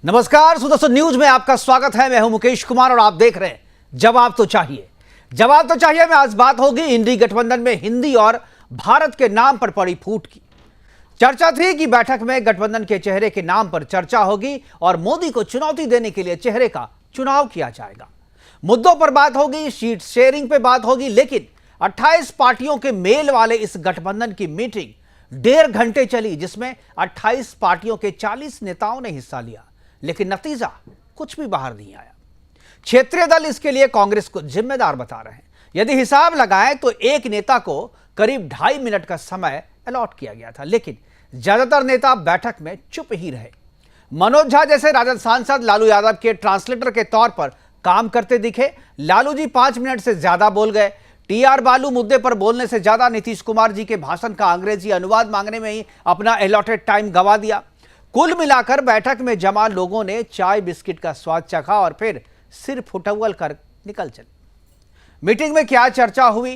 नमस्कार दोस्तों, न्यूज में आपका स्वागत है। मैं हूं मुकेश कुमार और आप देख रहे हैं जवाब तो चाहिए। जवाब तो चाहिए में आज बात होगी इंडी गठबंधन में हिंदी और भारत के नाम पर पड़ी फूट की। चर्चा थी कि बैठक में गठबंधन के चेहरे के नाम पर चर्चा होगी और मोदी को चुनौती देने के लिए चेहरे का चुनाव किया जाएगा। मुद्दों पर बात होगी, सीट शेयरिंग पे बात होगी, लेकिन 28 पार्टियों के मेल वाले इस गठबंधन की मीटिंग 1.5 घंटे चली, जिसमें 28 पार्टियों के 40 नेताओं ने हिस्सा लिया, लेकिन नतीजा कुछ भी बाहर नहीं आया। क्षेत्रीय दल इसके लिए कांग्रेस को जिम्मेदार बता रहे हैं। यदि हिसाब लगाएं तो एक नेता को करीब 2.5 मिनट का समय अलॉट किया गया था, लेकिन ज्यादातर नेता बैठक में चुप ही रहे। मनोज झा जैसे राजद सांसद लालू यादव के ट्रांसलेटर के तौर पर काम करते दिखे। लालू जी 5 मिनट से ज्यादा बोल गए। टीआर बालू मुद्दे पर बोलने से ज्यादा नीतीश कुमार जी के भाषण का अंग्रेजी अनुवाद मांगने में ही अपना अलॉटेड टाइम गंवा दिया। कुल मिलाकर बैठक में जमा लोगों ने चाय बिस्किट का स्वाद चखा और फिर सिर फुटौल कर निकल चले। मीटिंग में क्या चर्चा हुई,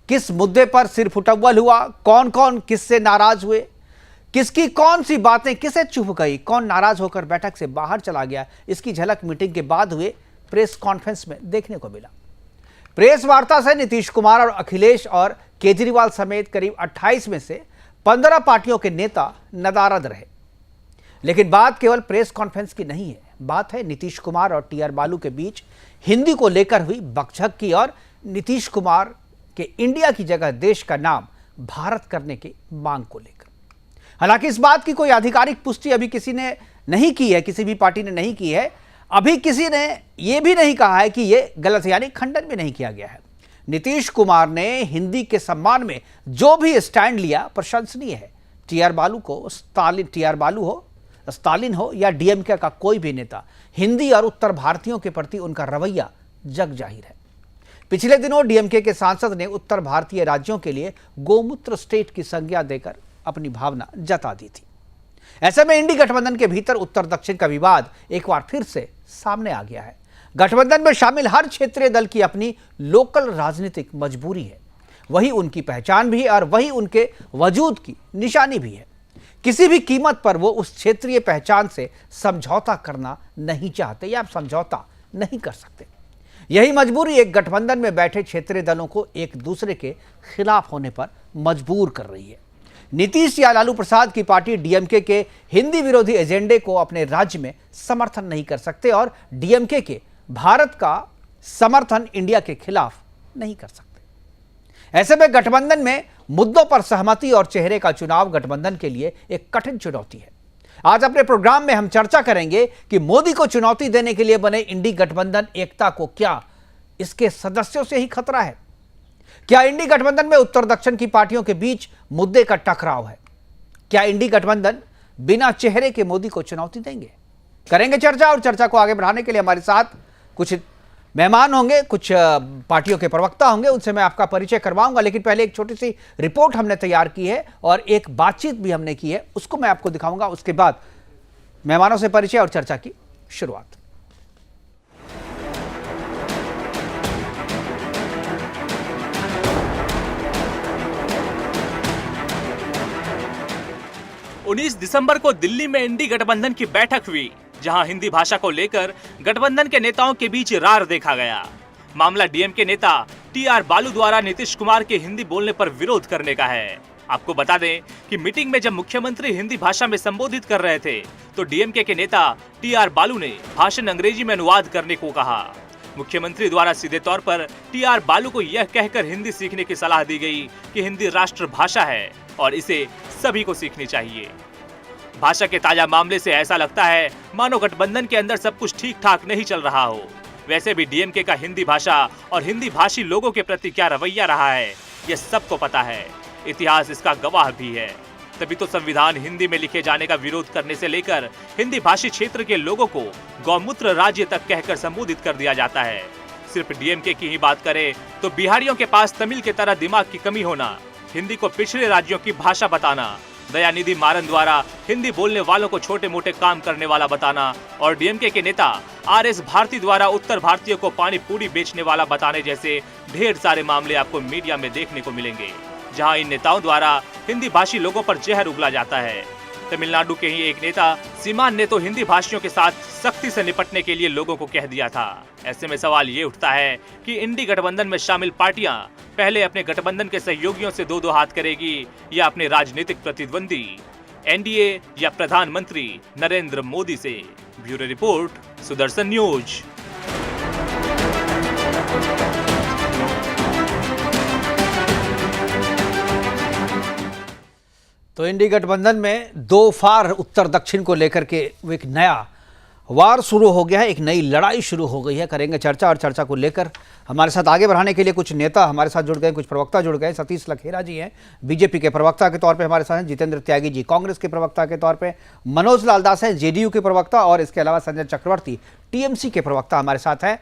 किस मुद्दे पर सिर फुटौल हुआ, कौन कौन किससे नाराज हुए, किसकी कौन सी बातें किसे चुभ गई, कौन नाराज होकर बैठक से बाहर चला गया, इसकी झलक मीटिंग के बाद हुए प्रेस कॉन्फ्रेंस में देखने को मिला। प्रेस वार्ता से नीतीश कुमार और अखिलेश और केजरीवाल समेत करीब 28 में से 15 पार्टियों के नेता नदारद रहे। लेकिन बात केवल प्रेस कॉन्फ्रेंस की नहीं है, बात है नीतीश कुमार और टीआर बालू के बीच हिंदी को लेकर हुई बकझक की और नीतीश कुमार के इंडिया की जगह देश का नाम भारत करने की मांग को लेकर। हालांकि इस बात की कोई आधिकारिक पुष्टि अभी किसी ने नहीं की है, किसी भी पार्टी ने नहीं की है। अभी किसी ने यह भी नहीं कहा है कि यह गलत है, यानी खंडन भी नहीं किया गया है। नीतीश कुमार ने हिंदी के सम्मान में जो भी स्टैंड लिया प्रशंसनीय है। टीआर बालू हो, स्टालिन हो या डीएमके का कोई भी नेता, हिंदी और उत्तर भारतीयों के प्रति उनका रवैया जग जाहिर है। पिछले दिनों डीएमके के सांसद ने उत्तर भारतीय राज्यों के लिए गोमूत्र स्टेट की संज्ञा देकर अपनी भावना जता दी थी। ऐसे में इंडी गठबंधन के भीतर उत्तर दक्षिण का विवाद एक बार फिर से सामने आ गया है। गठबंधन में शामिल हर क्षेत्रीय दल की अपनी लोकल राजनीतिक मजबूरी है, वही उनकी पहचान भी है और वही उनके वजूद की निशानी भी है। किसी भी कीमत पर वो उस क्षेत्रीय पहचान से समझौता करना नहीं चाहते या समझौता नहीं कर सकते। यही मजबूरी एक गठबंधन में बैठे क्षेत्रीय दलों को एक दूसरे के खिलाफ होने पर मजबूर कर रही है। नीतीश या लालू प्रसाद की पार्टी डीएमके के हिंदी विरोधी एजेंडे को अपने राज्य में समर्थन नहीं कर सकते और डीएमके के भारत का समर्थन इंडिया के खिलाफ नहीं कर सकते। ऐसे में गठबंधन में मुद्दों पर सहमति और चेहरे का चुनाव गठबंधन के लिए एक कठिन चुनौती है। आज अपने प्रोग्राम में हम चर्चा करेंगे कि मोदी को चुनौती देने के लिए बने इंडी गठबंधन एकता को क्या इसके सदस्यों से ही खतरा है? क्या इंडी गठबंधन में उत्तर दक्षिण की पार्टियों के बीच मुद्दे का टकराव है? क्या इंडी गठबंधन बिना चेहरे के मोदी को चुनौती देंगे? करेंगे चर्चा, और चर्चा को आगे बढ़ाने के लिए हमारे साथ कुछ मेहमान होंगे, कुछ पार्टियों के प्रवक्ता होंगे, उनसे मैं आपका परिचय करवाऊंगा। लेकिन पहले एक छोटी सी रिपोर्ट हमने तैयार की है और एक बातचीत भी हमने की है, उसको मैं आपको दिखाऊंगा। उसके बाद मेहमानों से परिचय और चर्चा की शुरुआत। उन्नीस दिसंबर को दिल्ली में इंडी गठबंधन की बैठक हुई, जहां हिंदी भाषा को लेकर गठबंधन के नेताओं के बीच रार देखा गया। मामला डीएमके नेता टीआर बालू द्वारा नीतीश कुमार के हिंदी बोलने पर विरोध करने का है। आपको बता दें कि मीटिंग में जब मुख्यमंत्री हिंदी भाषा में संबोधित कर रहे थे तो डीएमके के नेता टीआर बालू ने भाषण अंग्रेजी में अनुवाद करने को कहा। मुख्यमंत्री द्वारा सीधे तौर पर टीआर बालू को यह कहकर हिंदी सीखने की सलाह दी गई कि हिंदी राष्ट्रभाषा है और इसे सभी को सीखनी चाहिए। भाषा के ताजा मामले से ऐसा लगता है मानो गठबंधन के अंदर सब कुछ ठीक ठाक नहीं चल रहा हो। वैसे भी डीएमके का हिंदी भाषा और हिंदी भाषी लोगों के प्रति क्या रवैया रहा है, यह सबको पता है। इतिहास इसका गवाह भी है। तभी तो संविधान हिंदी में लिखे जाने का विरोध करने से लेकर हिंदी भाषी क्षेत्र के लोगों को गौमूत्र राज्य तक कहकर संबोधित कर दिया जाता है। सिर्फ डीएमके की ही बात करें तो बिहारियों के पास तमिल की तरह दिमाग की कमी होना, हिंदी को पिछड़े राज्यों की भाषा बताना, दयानिधि मारन द्वारा हिंदी बोलने वालों को छोटे मोटे काम करने वाला बताना और डीएमके के नेता आरएस भारती द्वारा उत्तर भारतीयों को पानी पूरी बेचने वाला बताने जैसे ढेर सारे मामले आपको मीडिया में देखने को मिलेंगे, जहां इन नेताओं द्वारा हिंदी भाषी लोगों पर जहर उगला जाता है। तमिलनाडु के ही एक नेता सीमान ने तो हिंदी भाषियों के साथ सख्ती से निपटने के लिए लोगों को कह दिया था। ऐसे में सवाल ये उठता है कि इंडी गठबंधन में शामिल पार्टियां पहले अपने गठबंधन के सहयोगियों से दो हाथ करेगी या अपने राजनीतिक प्रतिद्वंदी एनडीए या प्रधानमंत्री नरेंद्र मोदी से। Bureau report, Sudarshan news. तो इंडी गठबंधन में दो फार उत्तर दक्षिण को लेकर के एक नया वार शुरू हो गया है, एक नई लड़ाई शुरू हो गई है। करेंगे चर्चा, और चर्चा को लेकर हमारे साथ आगे बढ़ाने के लिए कुछ नेता हमारे साथ जुड़ गए, कुछ प्रवक्ता जुड़ गए। सतीश लखेरा जी हैं, बीजेपी के प्रवक्ता के तौर पे हमारे साथ हैं। जितेंद्र त्यागी जी कांग्रेस के प्रवक्ता के तौर पे, मनोज लाल दास हैं जेडीयू के प्रवक्ता, और इसके अलावा संजय चक्रवर्ती टीएमसी के प्रवक्ता हमारे साथ हैं।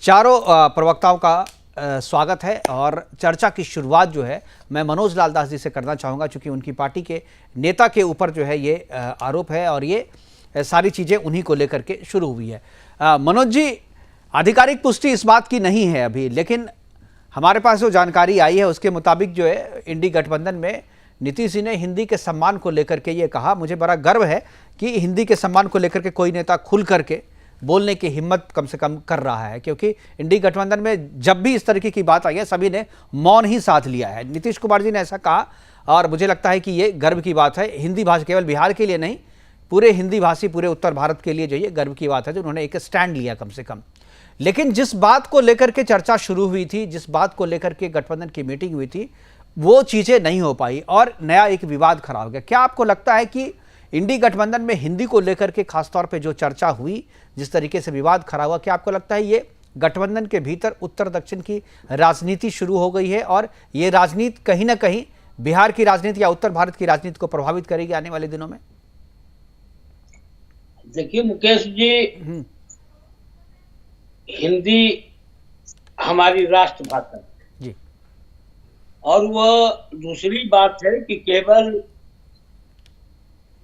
चारों प्रवक्ताओं का स्वागत है। और चर्चा की शुरुआत जो है मैं मनोज लाल दास जी से करना चाहूँगा, चूँकि उनकी पार्टी के नेता के ऊपर जो है ये आरोप है और ये सारी चीज़ें उन्हीं को लेकर के शुरू हुई है। मनोज जी, आधिकारिक पुष्टि इस बात की नहीं है अभी, लेकिन हमारे पास जो जानकारी आई है उसके मुताबिक जो है इंडी गठबंधन में नीतीश जी ने हिंदी के सम्मान को लेकर के ये कहा। मुझे बड़ा गर्व है कि हिंदी के सम्मान को लेकर के कोई नेता खुल करके बोलने की हिम्मत कम से कम कर रहा है, क्योंकि इंडी गठबंधन में जब भी इस तरीके की बात आई है सभी ने मौन ही साथ लिया है। नीतीश कुमार जी ने ऐसा कहा और मुझे लगता है कि ये गर्व की बात है। हिंदी भाषा केवल बिहार के लिए नहीं, पूरे हिंदी भाषी पूरे उत्तर भारत के लिए जो ये गर्व की बात है जो उन्होंने एक स्टैंड लिया कम से कम। लेकिन जिस बात को लेकर के चर्चा शुरू हुई थी, जिस बात को लेकर के गठबंधन की मीटिंग हुई थी, वो चीज़ें नहीं हो पाई और नया एक विवाद खड़ा हो गया। क्या आपको लगता है कि इंडी गठबंधन में हिंदी को लेकर के खासतौर पे जो चर्चा हुई, जिस तरीके से विवाद खड़ा हुआ, क्या आपको लगता है ये गठबंधन के भीतर उत्तर दक्षिण की राजनीति शुरू हो गई है और ये राजनीति कहीं ना कहीं बिहार की राजनीति या उत्तर भारत की राजनीति को प्रभावित करेगी आने वाले दिनों में? देखिए मुकेश जी, हिंदी हमारी राष्ट्रभाषा जी, और वह दूसरी बात है कि केवल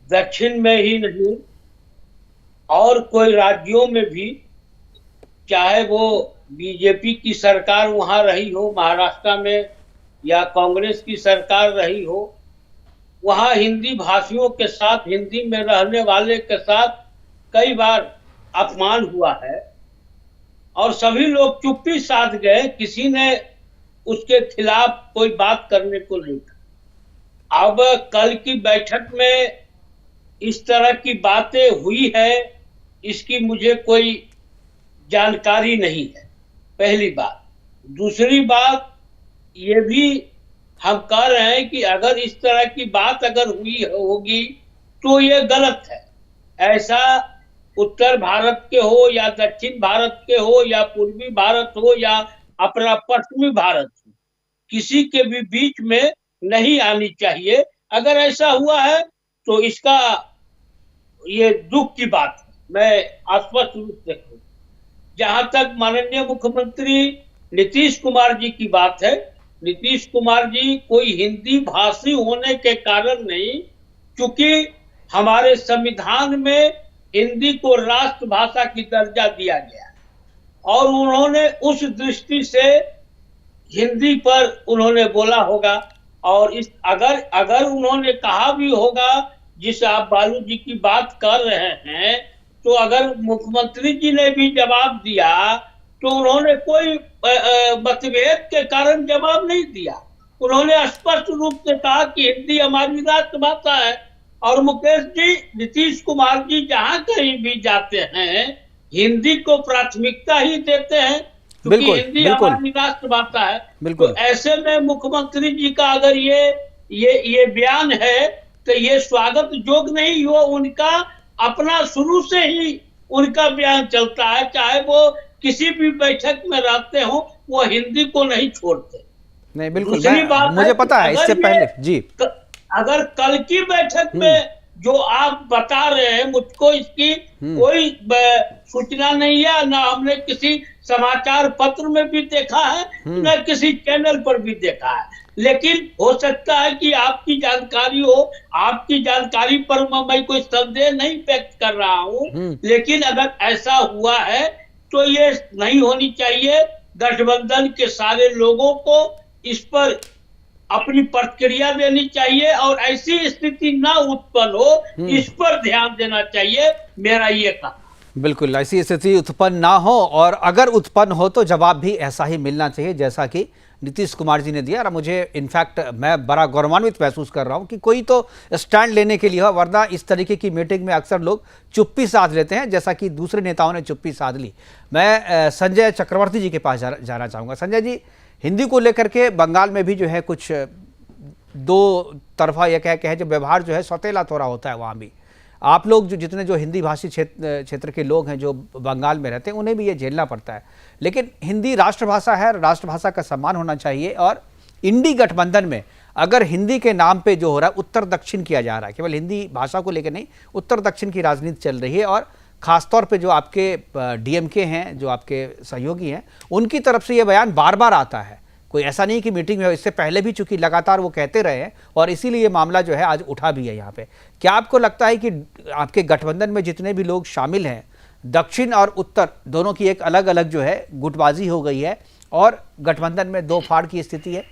दक्षिण में ही नहीं और कोई राज्यों में भी, चाहे वो बीजेपी की सरकार वहां रही हो महाराष्ट्र में या कांग्रेस की सरकार रही हो, वहां हिंदी भाषियों के साथ, हिंदी में रहने वाले के साथ कई बार अपमान हुआ है और सभी लोग चुप्पी साध गए, किसी ने उसके खिलाफ कोई बात करने को नहीं कहा। अब कल की बैठक में इस तरह की बातें हुई है, इसकी मुझे कोई जानकारी नहीं है, पहली बात। दूसरी बात ये भी हम कह रहे हैं कि अगर इस तरह की बात अगर हुई होगी तो ये गलत है। ऐसा उत्तर भारत के हो या दक्षिण भारत के हो या पूर्वी भारत हो या अपना पश्चिमी भारत हो, किसी के भी बीच में नहीं आनी चाहिए। अगर ऐसा हुआ है तो इसका ये दुख की बात है, मैं स्पष्ट रूप से कहूं। जहां तक माननीय मुख्यमंत्री नीतीश कुमार जी की बात है, नीतीश कुमार जी कोई हिंदी भाषी होने के कारण नहीं, क्योंकि हमारे संविधान में हिंदी को राष्ट्रभाषा की दर्जा दिया गया और उन्होंने उस दृष्टि से हिंदी पर उन्होंने बोला होगा। और इस अगर उन्होंने कहा भी होगा, जिस आप बालू जी की बात कर रहे हैं, तो अगर मुख्यमंत्री जी ने भी जवाब दिया तो उन्होंने कोई मतभेद के कारण जवाब नहीं दिया। उन्होंने स्पष्ट रूप से कहा कि हिंदी हमारी राष्ट्रभाषा है। और मुकेश जी, नीतीश कुमार जी जहां कहीं भी जाते हैं हिंदी को प्राथमिकता ही देते हैं, क्योंकि हिंदी हमारी राष्ट्रभाषा है। तो ऐसे में मुख्यमंत्री जी का अगर ये बयान है तो ये स्वागत योग्य नहीं हो। उनका अपना शुरू से ही उनका बयान चलता है, चाहे वो किसी भी बैठक में रहते हो, वो हिंदी को नहीं छोड़ते। नहीं, बिल्कुल मुझे पता है इससे पहले जी। अगर कल की बैठक में जो आप बता रहे हैं, मुझको इसकी कोई सूचना नहीं है, ना हमने किसी समाचार पत्र में भी देखा है, न किसी चैनल पर भी देखा है। लेकिन हो सकता है कि आपकी जानकारी हो, आपकी जानकारी पर मैं कोई संदेह नहीं व्यक्त कर रहा हूं, लेकिन अगर ऐसा हुआ है तो ये नहीं होनी चाहिए। गठबंधन के सारे लोगों को इस पर अपनी प्रतिक्रिया देनी चाहिए और ऐसी स्थिति ना उत्पन्न हो, इस पर ध्यान देना चाहिए, मेरा ये कहना। बिल्कुल, ऐसी स्थिति उत्पन्न ना हो, और अगर उत्पन्न हो तो जवाब भी ऐसा ही मिलना चाहिए जैसा कि नीतीश कुमार जी ने दिया। और मुझे इनफैक्ट मैं बड़ा गौरवान्वित महसूस कर रहा हूं कि कोई तो स्टैंड लेने के लिए हो, वरना इस तरीके की मीटिंग में अक्सर लोग चुप्पी साध लेते हैं, जैसा कि दूसरे नेताओं ने चुप्पी साध ली। मैं संजय चक्रवर्ती जी के पास जाना चाहूँगा। संजय जी, हिंदी को लेकर के बंगाल में भी जो है कुछ दो तरफा यह कह जो व्यवहार जो है सौतेला थोड़ा होता है वहाँ भी। आप लोग जितने जो हिंदी भाषी क्षेत्र के लोग हैं जो बंगाल में रहते हैं, उन्हें भी ये झेलना पड़ता है। लेकिन हिंदी राष्ट्रभाषा है, राष्ट्रभाषा का सम्मान होना चाहिए। और इंडी गठबंधन में अगर हिंदी के नाम पे जो हो रहा है उत्तर दक्षिण किया जा रहा है, केवल हिंदी भाषा को लेकर नहीं, उत्तर दक्षिण की राजनीति चल रही है। और ख़ासतौर पे जो आपके डीएमके हैं, जो आपके सहयोगी हैं, उनकी तरफ से ये बयान बार बार आता है। कोई ऐसा नहीं कि मीटिंग में, इससे पहले भी चूंकि लगातार वो कहते रहे हैं, और इसीलिए ये मामला जो है आज उठा भी है यहाँ पे। क्या आपको लगता है कि आपके गठबंधन में जितने भी लोग शामिल हैं, दक्षिण और उत्तर दोनों की एक अलग अलग जो है गुटबाजी हो गई है और गठबंधन में दो फाड़ की स्थिति है?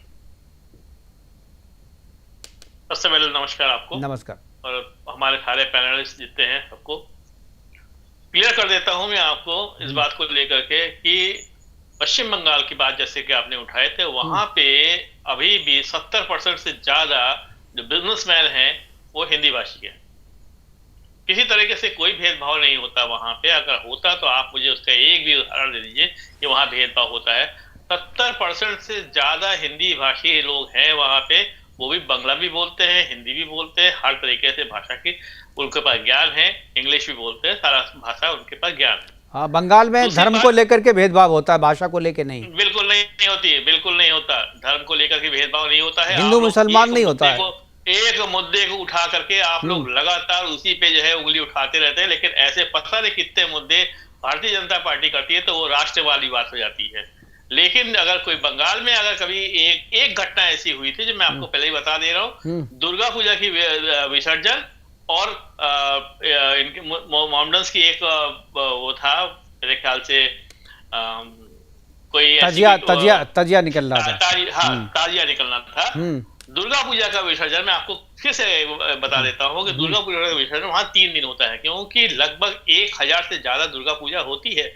सबसे पहले नमस्कार आपको। नमस्कार। और हमारे सारे पैनलिस्ट जितने हैं सबको क्लियर कर देता हूं मैं आपको इस बात को लेकर के कि पश्चिम बंगाल की बात जैसे कि आपने उठाए थे, वहां पे अभी भी 70% से ज्यादा जो बिजनेसमैन हैं वो हिंदी भाषी है। किसी तरीके से कोई भेदभाव नहीं होता वहां पे। अगर होता तो आप मुझे उसका एक भी उदाहरण दे दीजिए कि वहां भेदभाव होता है। 70% से ज्यादा हिंदी भाषी लोग हैं वहां पे, वो भी बांग्ला भी बोलते हैं, हिंदी भी बोलते हैं, हर तरीके से भाषा की उनके पास ज्ञान है, इंग्लिश भी बोलते हैं, सारा भाषा उनके पास ज्ञान है। हाँ, बंगाल में धर्म को लेकर के भेदभाव होता है, भाषा को लेकर नहीं। बिल्कुल नहीं होती है, बिल्कुल नहीं होता। धर्म को लेकर के भेदभाव नहीं होता है। हिंदू मुसलमान नहीं होता है। एक मुद्दे को उठा करके आप लोग लगातार उसी पे जो है उंगली उठाते रहते हैं, लेकिन ऐसे पता नहीं कितने मुद्दे भारतीय जनता पार्टी करती है तो वो राष्ट्रवादी बात हो जाती है। लेकिन अगर कोई बंगाल में अगर कभी एक घटना ऐसी हुई थी जो मैं आपको पहले ही बता दे रहा हूँ, दुर्गा पूजा की विसर्जन और इनके मोमडन्स की एक वो था, मेरे ख्याल से कोई तजिया निकल रहा था। ताजिया निकलना था। दुर्गा पूजा का विसर्जन मैं आपको फिर से बता देता हूँ कि दुर्गा पूजा का विसर्जन वहां 3 दिन होता है, क्योंकि लगभग 1000 से ज्यादा दुर्गा पूजा होती है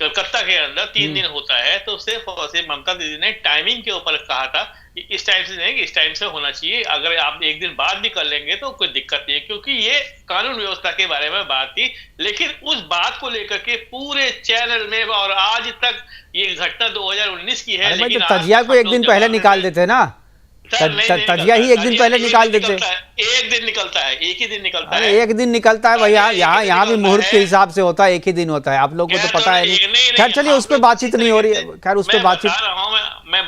कलकत्ता के अंदर। 3 दिन होता है। तो सिर्फ और सिर्फ ममता दीदी ने टाइमिंग के ऊपर कहा था कि इस टाइम से नहीं, इस टाइम से होना चाहिए। अगर आप एक दिन बाद भी कर लेंगे तो कोई दिक्कत नहीं है, क्योंकि ये कानून व्यवस्था के बारे में बात थी। लेकिन उस बात को लेकर के पूरे चैनल में और आज तक ये घटना 2019 की है। लेकिन तजिया को एक दिन पहले निकाल देते ना, तजिया ही एक दिन पहले निकाल देते। एक दिन निकलता है, एक ही दिन निकलता है। एक दिन निकलता है भैया, यहाँ भी मुहूर्त के हिसाब से होता है, एक ही दिन होता है। आप लोगों को तो पता है नहीं। खैर चलिए, उस पर बातचीत नहीं हो रही है। खैर उस पर बातचीत मैं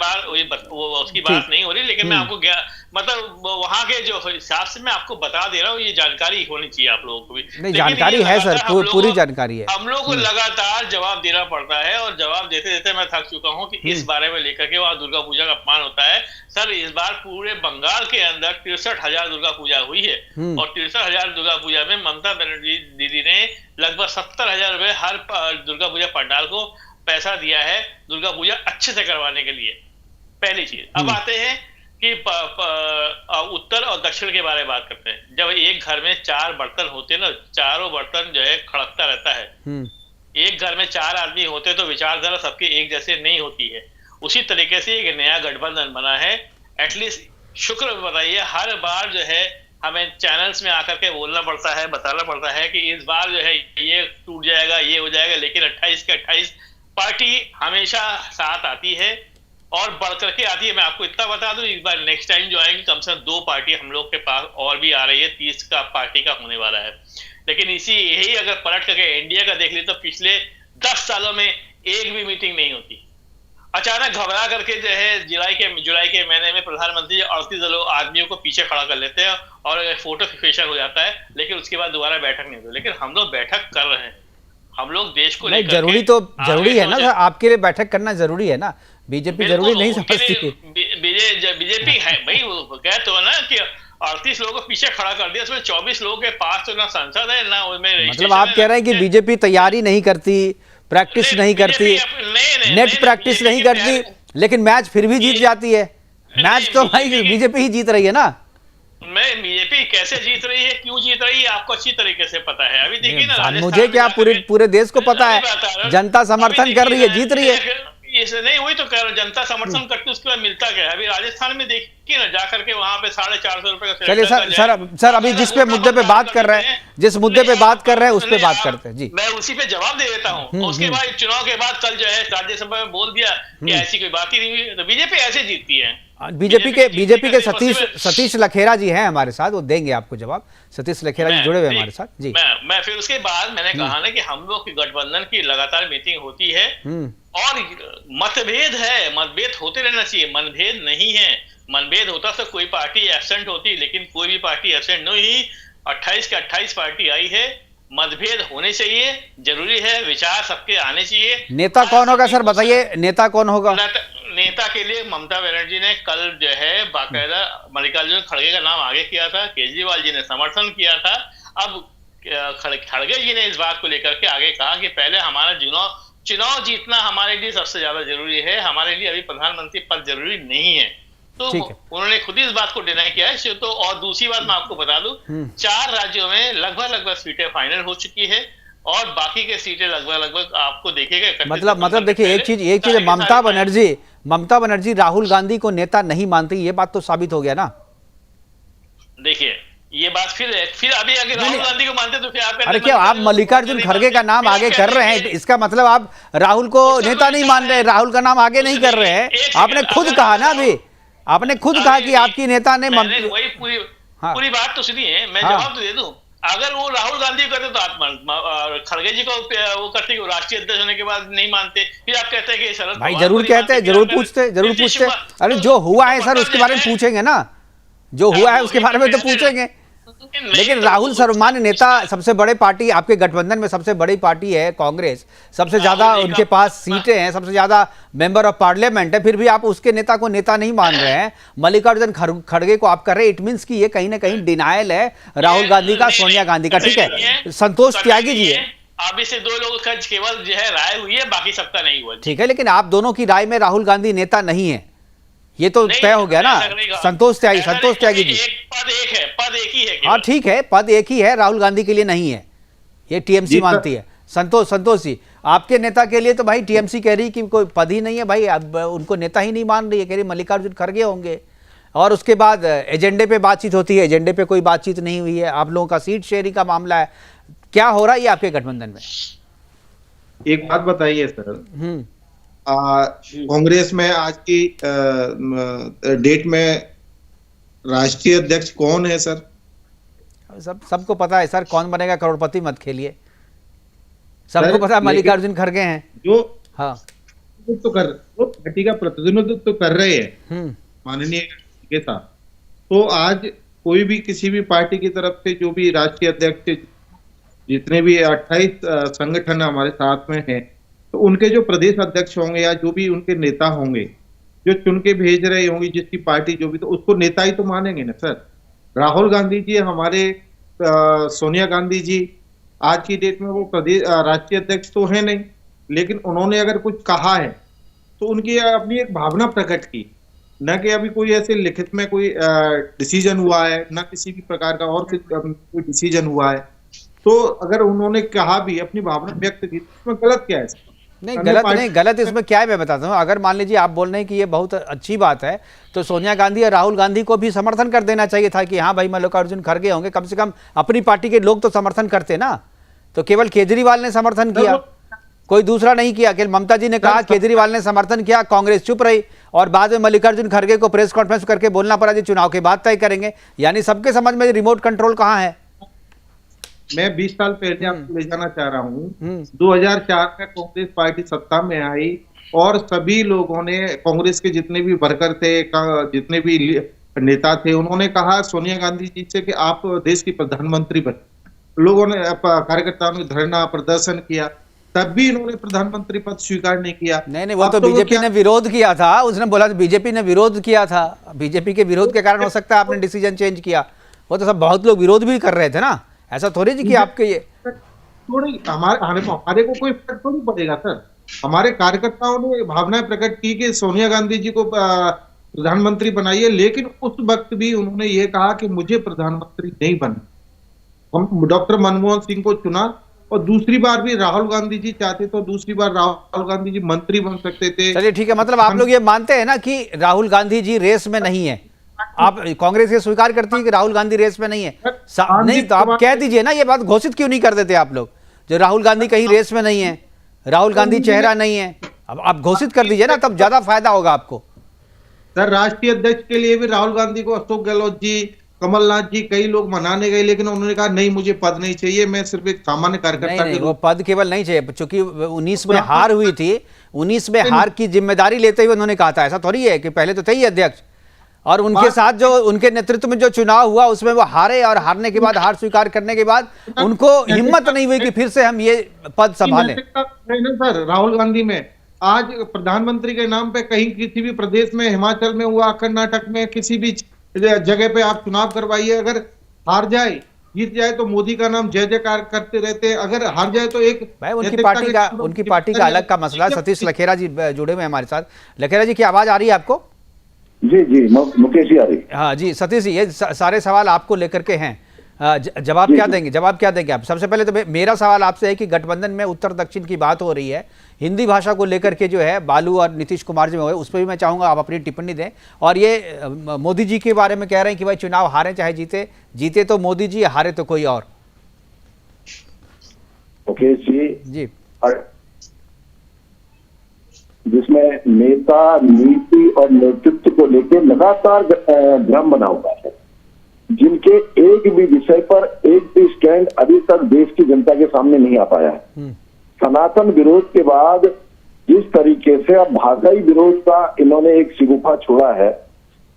उसकी बात नहीं हो रही, लेकिन मैं आपको मतलब वहां के जो हिसाब से मैं आपको बता दे रहा हूँ, ये जानकारी होनी चाहिए आप लोगों को भी। नहीं, जानकारी है सर, पूरी जानकारी है। हम लोग को लगातार जवाब देना पड़ता है और जवाब देते देते मैं थक चुका हूँ कि इस बारे में लेकर के वहां दुर्गा पूजा का अपमान होता है। सर, इस बार पूरे बंगाल के अंदर 63,000 दुर्गा पूजा हुई है और 63,000 दुर्गा पूजा में ममता बनर्जी दीदी ने लगभग 70,000 रुपए हर दुर्गा पूजा पंडाल को पैसा दिया है दुर्गा पूजा अच्छे से करवाने के लिए। पहली चीज। अब आते हैं कि उत्तर और दक्षिण के बारे में बात करते हैं। जब एक घर में 4 बर्तन होते हैं ना, चारों बर्तन जो है खड़कता रहता है। एक घर में 4 आदमी होते तो विचारधारा सबके एक जैसे नहीं होती है। उसी तरीके से एक नया गठबंधन बना है। एटलीस्ट शुक्र बताइए, हर बार जो है हमें चैनल्स में आकर के बोलना पड़ता है, बताना पड़ता है कि इस बार जो है ये टूट जाएगा, ये हो जाएगा, लेकिन 28 के 28 पार्टी हमेशा साथ आती है और बढ़ करके आती है। मैं आपको इतना बता दूं, इस बार नेक्स्ट टाइम जो आएंगे कम से कम 2 पार्टी हम लोग के पास और भी आ रही है, 30 का पार्टी का होने वाला है। लेकिन यही अगर पलट करके इंडिया का देख ली तो पिछले 10 सालों में एक भी मीटिंग नहीं होती। अचानक घबरा करके जो है जुलाई के महीने में प्रधानमंत्री 38 आदमियों को पीछे खड़ा कर लेते हैं और फोटो फिक्सेशन हो जाता है, लेकिन उसके बाद दोबारा बैठक नहीं होती। लेकिन हम लोग बैठक कर रहे हैं, हम लोग देश को लेकर जरूरी है ना, आपके लिए बैठक करना जरूरी है ना। बीजेपी जरूरी नहीं समझती। बीजेपी है भाई, वो कहते हो ना कि 38 लोगों को पीछे खड़ा कर दिया, उसमें 24 लोगों के पास तो ना संसद है ना उसमें। मतलब आप कह रहे हैं कि बीजेपी तैयारी नहीं करती, प्रैक्टिस नहीं करती, नेट प्रैक्टिस नहीं करती, लेकिन मैच फिर भी जीत जाती है। मैच तो भाई बीजेपी ही जीत रही है ना। मैं बीजेपी कैसे जीत रही है, क्यों जीत रही है, आपको अच्छी तरीके से पता है। अभी देखिए ना, मुझे क्या, पूरे देश को पता है, जनता समर्थन कर रही है, जीत रही है। इसे नहीं, वही तो कह रहा हूं, जनता समर्थन करती है, उसके बाद मिलता क्या है। अभी राजस्थान में देखिए ना, जाकर के वहां पे 450 रुपए का। चलिए सर अभी जिस पे मुद्दे पे बात कर रहे हैं, जिस मुद्दे पे बात कर रहे हैं उस पे बात करते हैं जी। मैं उसी पे जवाब दे देता हूँ। उसके बाद चुनाव के बाद कल जो है राज्यसभा में बोल दिया कि ऐसी कोई बात ही नहीं हुई, तो बीजेपी ऐसे जीतती है। बीजेपी के सतीश लखेरा जी हैं हमारे साथ, वो देंगे आपको जवाब। सतीश लखेरा जी जुड़े हुए हमारे साथ जी। मैं फिर उसके बाद मैंने कहा ना कि हम लोग की गठबंधन की लगातार मीटिंग होती है और मतभेद है, मतभेद होते रहना चाहिए, मनभेद नहीं है। मनभेद होता तो कोई पार्टी एब्सेंट होती, लेकिन कोई भी पार्टी एब्सेंट नहीं हुई। 28 के 28 पार्टी आई है। मतभेद होने चाहिए, जरूरी है, विचार सबके आने चाहिए। नेता कौन होगा सर, बताइए नेता कौन होगा? नेता के लिए ममता बनर्जी ने कल जो है बाकायदा मल्लिकार्जुन खड़गे का नाम आगे किया था, केजरीवाल जी ने समर्थन किया था। अब खड़गे जी ने इस बात को लेकर के आगे कहा कि पहले हमारा चुनाव जीतना हमारे लिए सबसे ज्यादा जरूरी है, हमारे लिए अभी प्रधानमंत्री पद जरूरी नहीं है। तो उन्होंने खुद ही इस बात को डिनाई किया है। तो और दूसरी बात मैं आपको बता दूं, 4 राज्यों में लगभग सीटें फाइनल हो चुकी है और बाकी के सीटें लगभग आपको देखेगा। मतलब देखिए, एक चीज ममता बनर्जी राहुल गांधी को नेता नहीं मानती, ये बात तो साबित हो गया ना। देखिए ये बात फिर अभी अगर राहुल गांधी को मानते तो फिर आप, अरे क्या आप मल्लिकार्जुन खड़गे का नाम आगे कर रहे हैं, इसका मतलब आप राहुल को नेता नहीं मान रहे, राहुल का नाम आगे नहीं कर रहे हैं। आपने खुद कहा ना, अभी आपने खुद कहा कि आपकी नेता ने वही पूरी बात तो सुनिए, मैं जवाब तो दे दूं। अगर वो राहुल गांधी करते तो आप खड़गे जी को वो करते, राष्ट्रीय अध्यक्ष होने के बाद नहीं मानते, फिर आप कहते हैं कि शरद भाई जरूर कहते हैं, जरूर पूछते। अरे जो हुआ है सर उसके बारे में पूछेंगे ना, जो हुआ है उसके बारे में तो पूछेंगे। लेकिन राहुल सर्वमान्य नेता, सबसे बड़े पार्टी आपके गठबंधन में सबसे बड़ी पार्टी है कांग्रेस, सबसे ज्यादा उनके पास सीटें हैं, सबसे ज्यादा मेंबर ऑफ पार्लियामेंट है, फिर भी आप उसके नेता को नेता नहीं मान रहे हैं। मल्लिकार्जुन खड़गे को आप कर रहे हैं, इट मींस कि ये कहीं ना कहीं डिनायल है राहुल गांधी का, सोनिया गांधी का। ठीक है, संतोष त्यागी जी है। अब इससे 2 लोगों का केवल जो है राय हुई है, बाकी सबका नहीं हुआ। ठीक है, लेकिन आप दोनों की राय में राहुल गांधी नेता नहीं है, ये तो तय हो गया ना। संतोष त्यागी जी, पद एक ही है। हाँ ठीक है, पद एक ही है, राहुल गांधी के लिए नहीं है, ये टीएमसी मानती है। संतोष जी, आपके नेता के लिए तो भाई टीएमसी कह रही कि कोई पद ही नहीं है भाई, अब उनको नेता ही नहीं मान रही है, कह रही मल्लिकार्जुन खड़गे होंगे। और उसके बाद एजेंडे पे बातचीत होती है, एजेंडे पे कोई बातचीत नहीं हुई है, आप लोगों का सीट शेयरिंग का मामला है। क्या हो रहा है ये आपके गठबंधन में? एक बात बताइए सर, कांग्रेस में आज की डेट में राष्ट्रीय अध्यक्ष कौन है सर? सबको पता है सर, कौन बनेगा करोड़पति मत खेलिए, सबको पता है मल्लिकार्जुन खड़गे हैं जो। हाँ तो पार्टी का प्रतिनिधित्व तो कर रहे हैं माननीय के साथ। तो आज कोई भी किसी भी पार्टी की तरफ से जो भी राष्ट्रीय अध्यक्ष, जितने भी 28 संगठन हमारे साथ में हैं, तो उनके जो प्रदेश अध्यक्ष होंगे या जो भी उनके नेता होंगे, जो चुन के भेज रहे होंगे जिसकी पार्टी जो भी, तो उसको नेता ही तो मानेंगे ना सर। राहुल गांधी जी हमारे, सोनिया गांधी जी आज की डेट में वो प्रदेश राष्ट्रीय अध्यक्ष तो है नहीं, लेकिन उन्होंने अगर कुछ कहा है तो उनकी अपनी एक भावना प्रकट की, न कि अभी कोई ऐसे लिखित में कोई डिसीजन हुआ है, न किसी भी प्रकार का और कोई डिसीजन हुआ है। तो अगर उन्होंने कहा भी, अपनी भावना व्यक्त की, उसमें गलत क्या है? नहीं, गलत इसमें क्या है मैं बताता हूँ। अगर मान लीजिए आप बोल रहे हैं कि ये बहुत अच्छी बात है, तो सोनिया गांधी और राहुल गांधी को भी समर्थन कर देना चाहिए था कि हाँ भाई मल्लिकार्जुन खड़गे होंगे, कम से कम अपनी पार्टी के लोग तो समर्थन करते ना। तो केवल केजरीवाल ने समर्थन किया, कोई दूसरा नहीं किया। केवल ममता जी ने कहा, केजरीवाल ने समर्थन किया, कांग्रेस चुप रही, और बाद में मल्लिकार्जुन खड़गे को प्रेस कॉन्फ्रेंस करके बोलना पड़ा जी चुनाव के बाद तय करेंगे। यानी सबके समझ में रिमोट कंट्रोल कहाँ है? मैं 20 साल पहले आपको ले जाना चाह रहा हूँ। 2004 में कांग्रेस पार्टी सत्ता में आई और सभी लोगों ने, कांग्रेस के जितने भी वर्कर थे, जितने भी नेता थे, उन्होंने कहा सोनिया गांधी जी से कि आप देश की प्रधानमंत्री बने। लोगों ने, कार्यकर्ताओं ने धरना प्रदर्शन किया, तब भी इन्होंने प्रधानमंत्री पद स्वीकार नहीं किया। नहीं, वो तो बीजेपी ने विरोध किया था, उसने बोला बीजेपी ने विरोध किया था, बीजेपी के विरोध के कारण हो सकता है आपने डिसीजन चेंज किया। वो तो सब बहुत लोग विरोध भी कर रहे थे ना, ऐसा थोड़ी जी कि आपके ये थोड़ी हमारे को कोई फर्क थोड़ी पड़ेगा सर। हमारे कार्यकर्ताओं ने भावनाएं प्रकट की कि सोनिया गांधी जी को प्रधानमंत्री बनाइए, लेकिन उस वक्त भी उन्होंने ये कहा कि मुझे प्रधानमंत्री नहीं बनना। हम डॉक्टर मनमोहन सिंह को चुना और दूसरी बार भी राहुल गांधी जी चाहते तो दूसरी बार राहुल गांधी जी मंत्री बन सकते थे। चलिए ठीक है, मतलब आप लोग ये मानते हैं ना कि राहुल गांधी जी रेस में नहीं है? आप कांग्रेस ये स्वीकार करती है कि राहुल गांधी रेस में नहीं है? नहीं तो आप कह दीजिए ना, ये बात घोषित क्यों नहीं कर देते आप लोग, जो राहुल गांधी कहीं रेस में नहीं है, राहुल गांधी चेहरा नहीं है? अब आप घोषित कर दीजिए ना, तब ज्यादा फायदा होगा आपको। सर, राष्ट्रीय अध्यक्ष के लिए भी राहुल गांधी को अशोक गहलोत जी, कमलनाथ जी, कई लोग मनाने गए, लेकिन उन्होंने कहा नहीं, मुझे पद नहीं चाहिए, मैं सिर्फ एक सामान्य कार्यकर्ता के वो पद केवल नहीं चाहिए, चूंकि 19 में हार हुई थी, 19 में हार की जिम्मेदारी लेते हुए उन्होंने कहा था। ऐसा थोड़ी है कि पहले तो थे ही अध्यक्ष, और उनके साथ जो उनके नेतृत्व में जो चुनाव हुआ उसमें वो हारे, और हारने के बाद, हार स्वीकार करने के बाद उनको हिम्मत नहीं हुई कि फिर से हम ये पद संभालें। सर, राहुल गांधी में आज प्रधानमंत्री के नाम पे कहीं किसी भी प्रदेश में, हिमाचल में हुआ, कर्नाटक में, किसी भी जगह पे आप चुनाव करवाइए, अगर हार जाए जीत जाए तो मोदी का नाम जय जयकार करते रहते हैं, अगर हार जाए तो एक भाई उनकी पार्टी का अलग का मसला। सतीश लखेरा जी जुड़े हुए हमारे साथ। लखेरा जी की आवाज आ रही है आपको? जी जी, मुकेश जी आ रही। हाँ जी सतीश जी, ये सारे सवाल आपको लेकर के हैं, जवाब क्या देंगे? जवाब क्या देंगे आप? सबसे पहले तो मेरा सवाल आपसे है कि गठबंधन में उत्तर दक्षिण की बात हो रही है, हिंदी भाषा को लेकर के जो है बालू और नीतीश कुमार जी में हुए, उस पर भी मैं चाहूंगा आप अपनी टिप्पणी दें। और ये मोदी जी के बारे में कह रहे हैं कि भाई चुनाव हारे चाहे जीते, जीते तो मोदी जी, हारे तो कोई और। मुकेश जी जी, जिसमें नेता, नीति और नेतृत्व को लेकर लगातार भ्रम बना हुआ है, जिनके एक भी विषय पर एक भी स्टैंड अभी तक देश की जनता के सामने नहीं आ पाया है। सनातन विरोध के बाद जिस तरीके से अब भाषाई विरोध का इन्होंने एक शिगुफा छोड़ा है,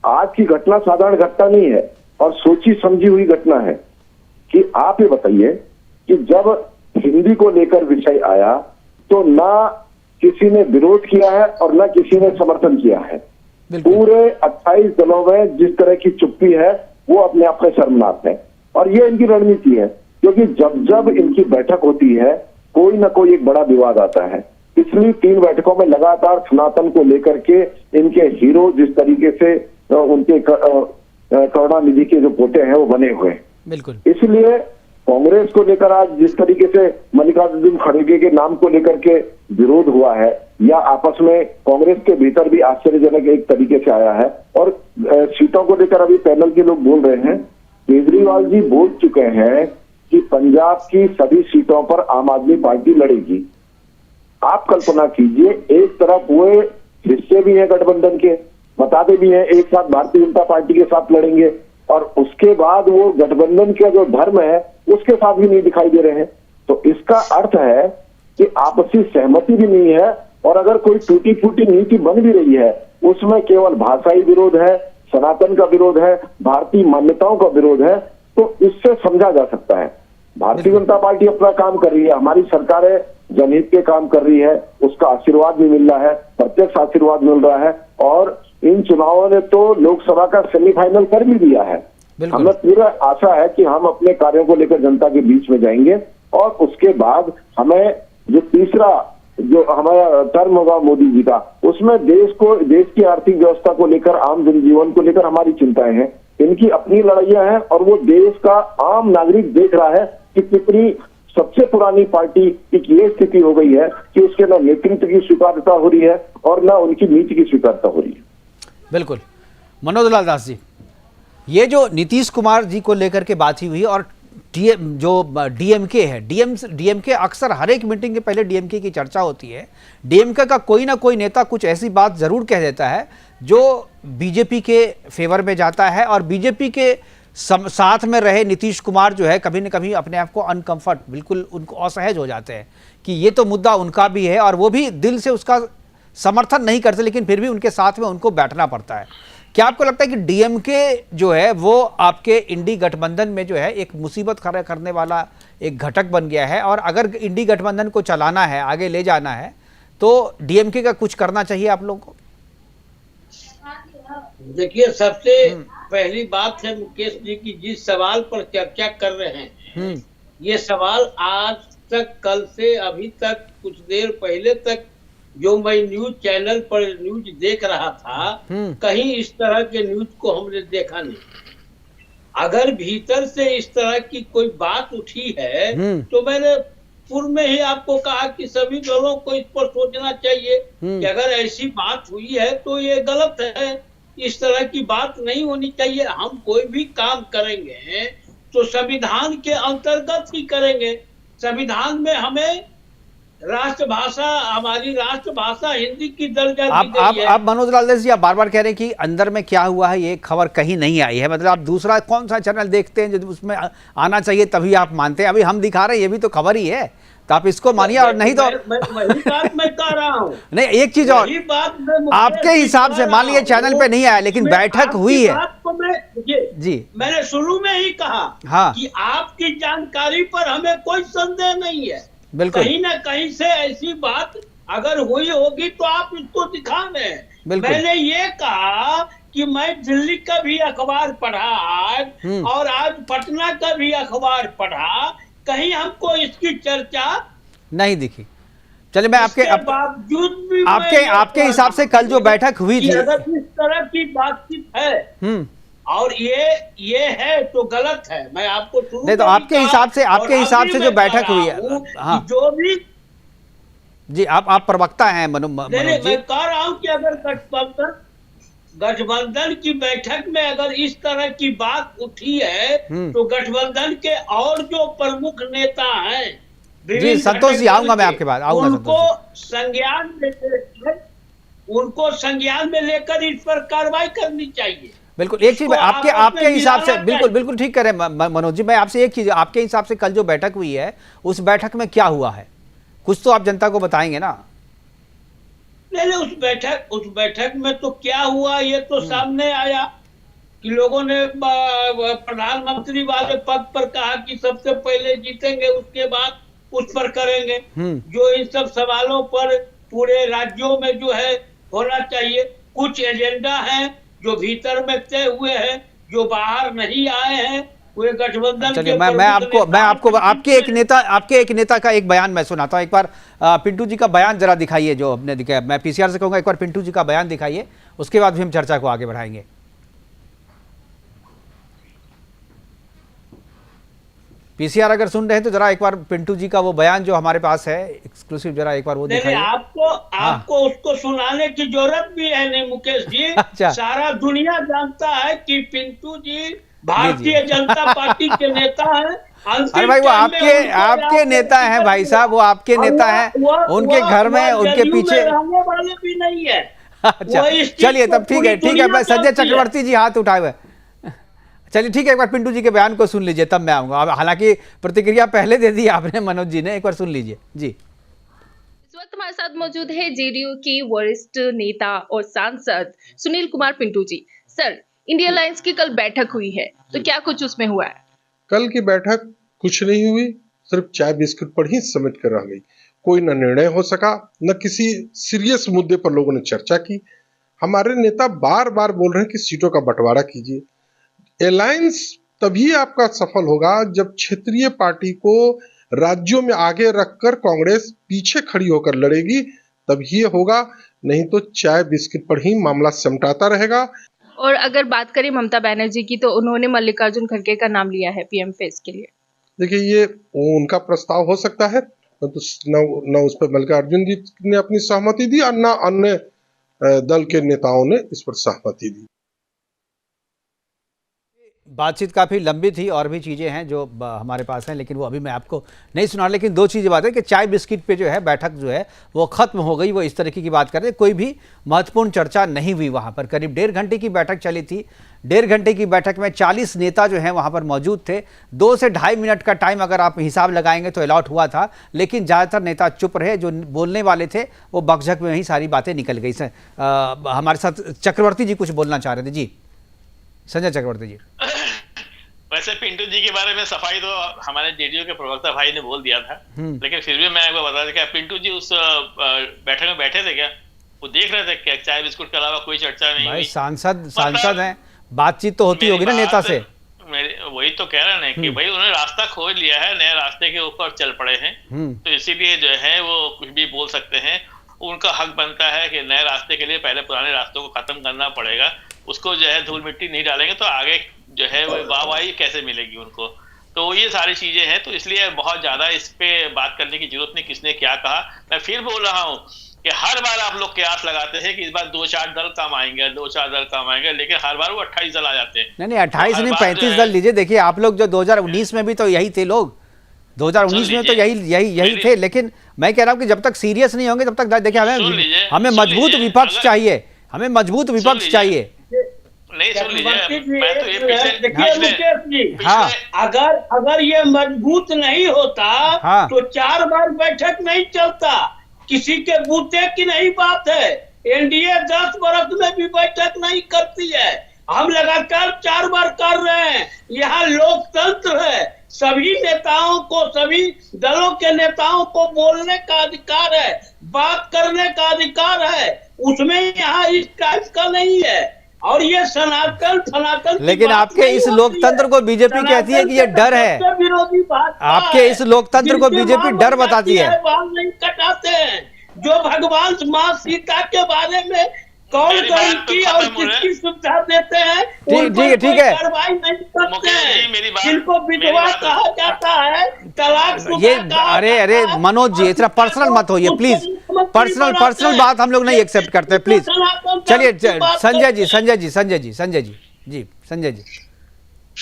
आज की घटना साधारण घटना नहीं है और सोची समझी हुई घटना है। कि आप ये बताइए कि जब हिंदी को लेकर विषय आया तो ना किसी ने विरोध किया है और ना किसी ने समर्थन किया है। पूरे 28 दलों में जिस तरह की चुप्पी है वो अपने आप में शर्मनाक है, और ये इनकी रणनीति है, क्योंकि जब जब इनकी बैठक होती है कोई ना कोई एक बड़ा विवाद आता है। पिछली 3 बैठकों में लगातार सनातन को लेकर के इनके हीरो जिस तरीके से उनके करुणानिधि के जो पोते हैं वो बने हुए हैं। बिल्कुल। इसलिए कांग्रेस को लेकर आज जिस तरीके से मल्लिकार्जुन खड़गे के नाम को लेकर के विरोध हुआ है, या आपस में कांग्रेस के भीतर भी आश्चर्यजनक एक तरीके से आया है, और सीटों को लेकर अभी पैनल के लोग बोल रहे हैं, केजरीवाल जी बोल चुके हैं कि पंजाब की सभी सीटों पर आम आदमी पार्टी लड़ेगी। आप कल्पना कीजिए, एक तरफ वो हिस्से भी हैं गठबंधन के, बताते भी हैं एक साथ भारतीय जनता पार्टी के साथ लड़ेंगे, और उसके बाद वो गठबंधन का जो धर्म है उसके साथ भी नहीं दिखाई दे रहे हैं। तो इसका अर्थ है कि आपसी सहमति भी नहीं है, और अगर कोई टूटी फूटी नीति बन भी रही है उसमें केवल भाषाई विरोध है, सनातन का विरोध है, भारतीय मान्यताओं का विरोध है। तो इससे समझा जा सकता है भारतीय जनता पार्टी अपना काम कर रही है, हमारी सरकारें जनहित के काम कर रही है, उसका आशीर्वाद भी मिल रहा है, प्रत्यक्ष आशीर्वाद मिल रहा है, और इन चुनावों ने तो लोकसभा का सेमीफाइनल कर भी दिया है। हमें पूरा आशा है कि हम अपने कार्यों को लेकर जनता के बीच में जाएंगे, और उसके बाद हमें जो तीसरा जो हमारा टर्म होगा मोदी जी का, उसमें देश की आर्थिक व्यवस्था को लेकर, आम जनजीवन को लेकर हमारी चिंताएं हैं। इनकी अपनी लड़ाइयां हैं, और वो देश का आम नागरिक देख रहा है कि कितनी सबसे पुरानी पार्टी की ये स्थिति हो गई है कि उसके ना नेतृत्व की स्वीकार्यता हो रही है और ना उनकी नीति की स्वीकार्यता हो रही है। बिल्कुल। मनोज लाल दास जी, ये जो नीतीश कुमार जी को लेकर के बात ही हुई, और जो डीएमके है, डीएमके अक्सर हर एक मीटिंग के पहले डीएमके की चर्चा होती है। डीएमके का कोई ना कोई नेता कुछ ऐसी बात जरूर कह देता है जो बीजेपी के फेवर में जाता है, और बीजेपी के साथ में रहे नीतीश कुमार जो है कभी न कभी अपने आप को अनकंफर्ट, बिल्कुल उनको असहज हो जाते हैं कि ये तो मुद्दा उनका भी है, और वो भी दिल से उसका समर्थन नहीं करते, लेकिन फिर भी उनके साथ में उनको बैठना पड़ता है। क्या आपको लगता है कि डीएमके जो है वो आपके इंडी गठबंधन में जो है एक मुसीबत खड़ा करने वाला एक घटक बन गया है, और अगर इंडी गठबंधन को चलाना है, आगे ले जाना है, तो डीएमके का कुछ करना चाहिए आप लोगों को? देखिए, सबसे पहली बात है मुकेश जी की जिस सवाल पर चर्चा कर रहे हैं, ये सवाल आज तक, कल से अभी तक, कुछ देर पहले तक जो मैं न्यूज चैनल पर न्यूज देख रहा था, कहीं इस तरह के न्यूज को हमने देखा नहीं। अगर भीतर से इस तरह की कोई बात उठी है तो मैंने पूर्व में ही आपको कहा कि सभी दलों को इस पर सोचना चाहिए कि अगर ऐसी बात हुई है तो ये गलत है, इस तरह की बात नहीं होनी चाहिए। हम कोई भी काम करेंगे तो संविधान के अंतर्गत ही करेंगे। संविधान में हमें राष्ट्रभाषा, हमारी राष्ट्रभाषा हिंदी की दर्जा दी गई है। आप मनोज लाल जी, आप बार बार कह रहे हैं कि अंदर में क्या हुआ है ये खबर कहीं नहीं आई है, मतलब आप दूसरा कौन सा चैनल देखते हैं जो उसमें आना चाहिए तभी आप मानते हैं? अभी हम दिखा रहे हैं, ये भी तो खबर ही है, तो आप इसको मानिए और नहीं तो वही बात मैं कह रहा हूँ। नहीं, एक चीज और, आपके हिसाब से मान लीजिए चैनल पे नहीं आया लेकिन बैठक हुई है, जी मैंने शुरू में ही कहा हाँ कि आपकी जानकारी पर हमें कोई संदेह नहीं है। बिल्कुल, कहीं ना कहीं से ऐसी बात अगर हुई होगी तो आप इसको दिखा दें। मैंने ये कहा कि मैं दिल्ली का भी अखबार पढ़ा आज और आज पटना का भी अखबार पढ़ा, कहीं हमको इसकी चर्चा नहीं दिखी। चलिए मैं बावजूद भी आपके हिसाब से कल जो बैठक हुई थी, अगर इस तरह की बातचीत है और ये है तो गलत है। मैं आपको नहीं तो आपके हिसाब से जो बैठक हुई है, हाँ जो भी जी, आप प्रवक्ता हैं मनोज जी। मैं कह रहा हूं कि अगर गठबंधन की बैठक में अगर इस तरह की बात उठी है तो गठबंधन के और जो प्रमुख नेता हैं, जी संतोष जी, आऊंगा मैं आपके बाद, आऊंगा। उनको संज्ञान में लेकर इस पर कार्रवाई करनी चाहिए। बिल्कुल, एक चीज आपके हिसाब से बिल्कुल ठीक करें मनोज जी, मैं आपसे एक चीज, आपके हिसाब से कल जो बैठक हुई है उस बैठक में क्या हुआ है, कुछ तो आप जनता को बताएंगे ना? नहीं, उस बैठक में तो क्या हुआ ये तो सामने आया कि लोगों ने प्रधानमंत्री वाले पद पर कहा कि सबसे पहले जीतेंगे उसके बाद उस पर करेंगे। जो इन सब सवालों पर पूरे राज्यों में जो है होना चाहिए। कुछ एजेंडा हैं जो भीतर में तय हुए हैं, जो बाहर नहीं आए हैं, वे गठबंधन के। मैं आपको आपके एक नेता का एक बयान मैं सुनाता हूं। एक बार पिंटू जी का बयान जरा दिखाइए जो आपने दिखाया। मैं पीसीआर से कहूंगा एक बार पिंटू जी का बयान दिखाइए, उसके बाद भी हम चर्चा को आगे बढ़ाएंगे। पीसीआर अगर सुन रहे हैं तो जरा एक बार पिंटू जी का वो बयान जो हमारे पास है एक्सक्लूसिव, जरा एक बार वो दिखाइए। आपको उसको सुनाने की जरूरत भी है नहीं मुकेश जी। अच्छा। सारा दुनिया जानता है कि पिंटू जी भारतीय जनता पार्टी के नेता हैं। अरे भाई, वो आपके नेता हैं भाई साहब, वो आपके नेता हैं, उनके घर में उनके पीछे रहने वाले भी नहीं है। अच्छा चलिए तब ठीक है। मैं संजय चक्रवर्ती जी हाथ उठाए हुए, चलिए ठीक है, एक बार पिंटू जी के बयान को सुन लीजिए तब मैं आऊंगा। हालांकि प्रतिक्रिया पहले दे दी आपने मनोज जी ने, एक बार सुन लीजिए जी। इस वक्त हमारे साथ मौजूद है जेडीयू की वरिष्ठ नेता और सांसद Sunil Kumar Pintu ji. Sir, India alliance की कल बैठक हुई है तो क्या कुछ उसमें हुआ है? कल की बैठक कुछ नहीं हुई, सिर्फ चाय बिस्कुट पर ही समेट कर रह गई। कोई न निर्णय हो सका, न किसी सीरियस मुद्दे पर लोगों ने चर्चा की। हमारे नेता बार बार बोल रहे हैं कि सीटों का बंटवारा कीजिए। अलायंस तभी आपका सफल होगा जब क्षेत्रीय पार्टी को राज्यों में आगे रखकर कांग्रेस पीछे खड़ी होकर लड़ेगी, तब ये होगा, नहीं तो चाय बिस्किट पर ही मामला सिमटाता रहेगा। और अगर बात करें ममता बनर्जी की तो उन्होंने मल्लिकार्जुन खड़गे का नाम लिया है पीएम फेस के लिए। देखिए, ये उनका प्रस्ताव हो सकता है, तो न उस पर मल्लिकार्जुन जी ने अपनी सहमति दी और न अन्य दल के नेताओं ने इस पर सहमति दी। बातचीत काफ़ी लंबी थी और भी चीज़ें हैं जो हमारे पास हैं, लेकिन वो अभी मैं आपको नहीं सुना। लेकिन दो चीज़ें बात है कि चाय बिस्किट पे जो है बैठक जो है वो ख़त्म हो गई, वो इस तरीके की बात कर रहे थे। कोई भी महत्वपूर्ण चर्चा नहीं हुई वहाँ पर। करीब 1.5 घंटे की बैठक चली थी। 1.5 घंटे की बैठक में 40 नेता जो हैं वहाँ पर मौजूद थे। 2 से ढाई मिनट का टाइम अगर आप हिसाब लगाएंगे तो अलॉट हुआ था, लेकिन ज़्यादातर नेता चुप रहे। जो बोलने वाले थे वो बकझक में ही सारी बातें निकल गई। हमारे साथ चक्रवर्ती जी कुछ बोलना चाह रहे थे। जी संजय चक्रवर्ती जी। वैसे पिंटू जी के बारे में सफाई तो हमारे जेडीयू के प्रवक्ता भाई ने बोल दिया था, लेकिन फिर भी मैं आपको बता दूं, क्या पिंटू जी उस बैठक में बैठे थे क्या? वो देख रहे थे क्या? चाय बिस्कुट के अलावा कोई चर्चा नहीं हुई? सांसद हैं, बातचीत तो होती होगी ना नेता से। वही तो कह रहे हैं कि भाई उन्होंने रास्ता खोज लिया है, नए रास्ते के ऊपर चल पड़े हैं, तो इसीलिए जो है वो कुछ भी बोल सकते हैं। उनका हक बनता है कि नए रास्ते के लिए पहले पुराने रास्तों को खत्म करना पड़ेगा। उसको जो है धूल मिट्टी नहीं डालेंगे तो आगे जो है वो वाहवाही कैसे मिलेगी उनको। तो ये सारी चीजें हैं, तो इसलिए बहुत ज्यादा इस पे बात करने की जरूरत नहीं किसने क्या कहा। मैं फिर बोल रहा हूँ कि हर बार आप लोग कयास लगाते हैं कि इस बार 2-4 दल काम आएंगे, 2-4 दल काम आएंगे, लेकिन हर बार वो 28 दल आ जाते हैं। नहीं 28 नहीं 35 दल लीजिए। देखिए आप लोग जो 2019 में भी तो यही थे लोग, 2019 में तो यही थे। लेकिन मैं कह रहा हूं कि जब तक सीरियस नहीं होंगे तब तक देखिए हमें मजबूत विपक्ष चाहिए, हमें मजबूत विपक्ष चाहिए। नहीं सुन लीजिए, मैं तो ये देखिए मुकेश जी, अगर ये मजबूत नहीं होता तो 4 बार बैठक नहीं चलता। किसी के बूते की नहीं बात है, एनडीए 10 वर्ष में भी बैठक नहीं करती है। हम लगातार 4 बार कर रहे हैं। यहाँ लोकतंत्र है, सभी नेताओं को, सभी दलों के नेताओं को बोलने का अधिकार है, बात करने का अधिकार है। उसमें यहाँ इस टाइप का नहीं है। और ये सनातन लेकिन आपके इस लोकतंत्र को बीजेपी कहती है कि ये डर है। विरोधी आपके इस लोकतंत्र को बीजेपी डर बताती है। बाल नहीं कटाते हैं। जो भगवान माँ सीता के बारे में कौन की और किसकी सुविधा देते हैं, ठीक है कार्रवाई नहीं करते हैं। जिनको विधवा कहा जाता है, तलाक ये अरे मनोज जी इतना पर्सनल मत होइए प्लीज। पर्सनल बात हम लोग नहीं एक्सेप्ट करते प्लीज। चलिए संजय जी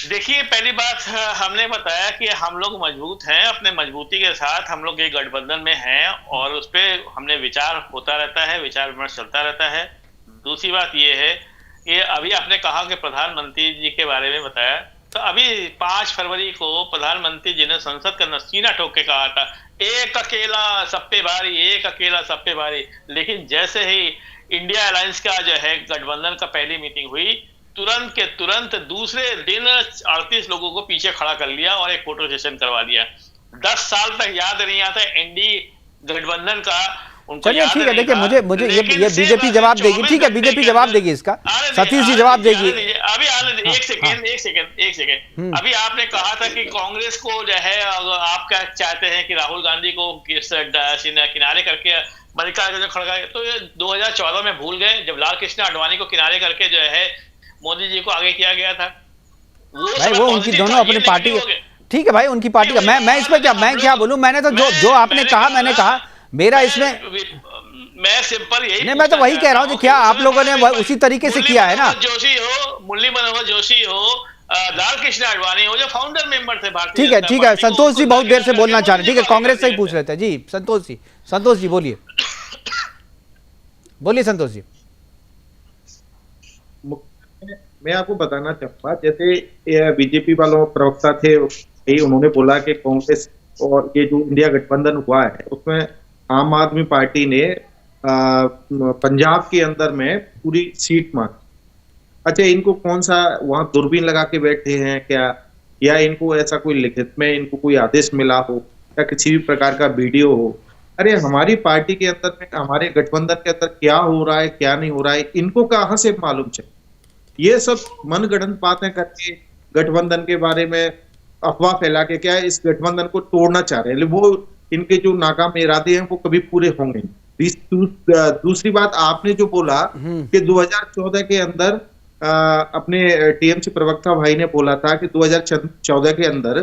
देखिए, पहली बात हमने बताया कि हम लोग मजबूत हैं, अपने मजबूती के साथ हम लोग एक गठबंधन में हैं और उस पर हमने विचार होता रहता है, विचार विमर्श चलता रहता है। दूसरी बात ये है कि अभी आपने कहा कि प्रधानमंत्री जी के बारे में बताया, तो अभी 5 फरवरी को प्रधानमंत्री जी ने संसद का नसीना ठोक के कहा था, एक अकेला सब पे भारी, एक अकेला सब पे भारी। लेकिन जैसे ही इंडिया अलायंस का जो है गठबंधन का पहली मीटिंग हुई, तुरंत के तुरंत दूसरे दिन 38 लोगों को पीछे खड़ा कर लिया और एक फोटो सेशन करवा दिया। 10 साल तक याद नहीं आता एनडीए गठबंधन का। चलिए ठीक है, देखिए मुझे ये बीजेपी जवाब देगी। ठीक है, बीजेपी जवाब देगी इसका, सतीश जी जवाब देगी। अभी एक सेकेंड अभी आपने कहा था कि कांग्रेस को जो है आप क्या चाहते हैं कि राहुल गांधी को किनारे करके मल्लिकार्जुन खड़गे, तो ये 2014 में भूल गए जब लाल कृष्ण आडवाणी को किनारे करके जो है मोदी जी को आगे किया गया था। भाई वो उनकी दोनों अपनी पार्टी, ठीक है भाई उनकी पार्टी का। मैं इस पर क्या बोलूं। मैंने तो जो आपने कहा मैंने कहा, मेरा इसमें मैं सिंपल यही नहीं, मैं तो वही कह रहा हूँ कि क्या आप लोगों ने उसी तरीके से किया है ना। जोशी हो, मुरली मनोहर जोशी हो, लाल कृष्ण आडवाणी हो, जो फाउंडर मेंबर थे भारतीय। ठीक है संतोष जी बहुत देर से बोलना चाह रहे हैं। ठीक है, कांग्रेस से ही पूछ रहे थे जी। संतोष जी बोलिए संतोष जी। मैं आपको बताना चाहूंगा, जैसे बीजेपी वालों प्रवक्ता थे, उन्होंने बोला कि कांग्रेस और ये जो इंडिया गठबंधन हुआ है उसमें आम आदमी पार्टी ने पंजाब के अंदर में पूरी सीट मांगी। अच्छा, इनको कौन सा वहां दूरबीन लगा के बैठे हैं क्या, या इनको ऐसा कोई लिखित में इनको कोई आदेश मिला हो या किसी भी प्रकार का वीडियो हो? अरे हमारी पार्टी के अंदर में, हमारे गठबंधन के अंदर क्या हो रहा है क्या नहीं हो रहा है, इनको कहाँ से मालूम चले? ये सब मनगढ़ंत बातें करके गठबंधन के बारे में अफवाह फैला के क्या इस गठबंधन को तोड़ना चाह रहे हैं। वो इनके जो नाकाम इरादे हैं वो कभी पूरे होंगे नहीं। दूसरी बात आपने जो बोला कि 2014 के अंदर अपने टीएमसी प्रवक्ता भाई ने बोला था कि 2014 के अंदर